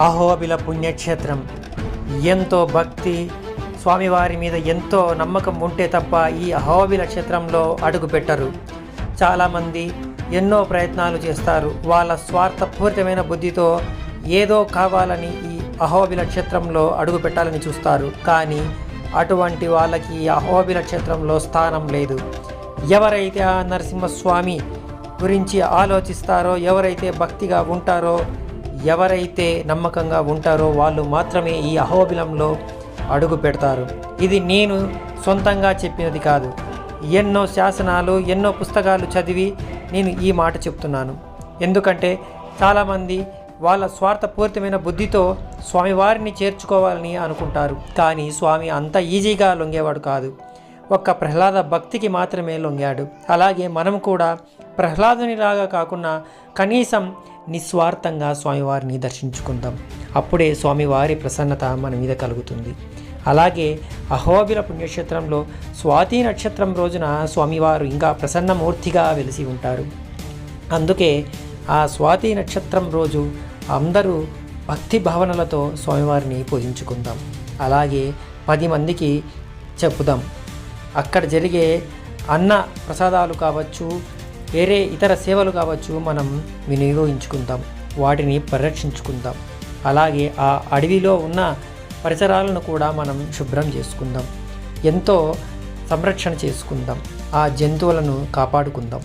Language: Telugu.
అహోబిల పుణ్యక్షేత్రం ఎంతో భక్తి, స్వామివారి మీద ఎంతో నమ్మకం ఉంటే తప్ప ఈ అహోబిల క్షేత్రంలో అడుగు పెట్టరు. చాలామంది ఎన్నో ప్రయత్నాలు చేస్తారు. వాళ్ళ స్వార్థపూరితమైన బుద్ధితో ఏదో కావాలని ఈ అహోబిల క్షేత్రంలో అడుగు పెట్టాలని చూస్తారు. కానీ అటువంటి వాళ్ళకి ఈ అహోబిల క్షేత్రంలో స్థానం లేదు. ఎవరైతే ఆ నరసింహస్వామి గురించి ఆలోచిస్తారో, ఎవరైతే భక్తిగా ఉంటారో, ఎవరైతే నమ్మకంగా ఉంటారో వాళ్ళు మాత్రమే ఈ అహోబిలంలో అడుగు పెడతారు. ఇది నేను సొంతంగా చెప్పినది కాదు. ఎన్నో శాసనాలు, ఎన్నో పుస్తకాలు చదివి నేను ఈ మాట చెప్తున్నాను. ఎందుకంటే చాలామంది వాళ్ళ స్వార్థపూరితమైన బుద్ధితో స్వామివారిని చేర్చుకోవాలని అనుకుంటారు. కానీ స్వామి అంత ఈజీగా లొంగేవాడు కాదు. ఒక్క ప్రహ్లాద భక్తికి మాత్రమే లొంగాడు. అలాగే మనం కూడా ప్రహ్లాదునిలాగా కాకుండా కనీసం నిస్వార్థంగా స్వామివారిని దర్శించుకుందాం. అప్పుడే స్వామివారి ప్రసన్నత మన మీద కలుగుతుంది. అలాగే అహోబిల పుణ్యక్షేత్రంలో స్వాతి నక్షత్రం రోజున స్వామివారు ఇంకా ప్రసన్నమూర్తిగా వెలిసి ఉంటారు. అందుకే ఆ స్వాతి నక్షత్రం రోజు అందరూ భక్తి భావనలతో స్వామివారిని పూజించుకుందాం. అలాగే 10 మందికి చెప్పుదాం. అక్కడ జరిగే అన్న ప్రసాదాలు కావచ్చు, వేరే ఇతర సేవలు కావచ్చు, మనం వినియోగించుకుందాం, వాటిని పరిరక్షించుకుందాం. అలాగే ఆ అడవిలో ఉన్న పరిసరాలను కూడా మనం శుభ్రం చేసుకుందాం, ఎంతో సంరక్షణ చేసుకుందాం, ఆ జంతువులను కాపాడుకుందాం.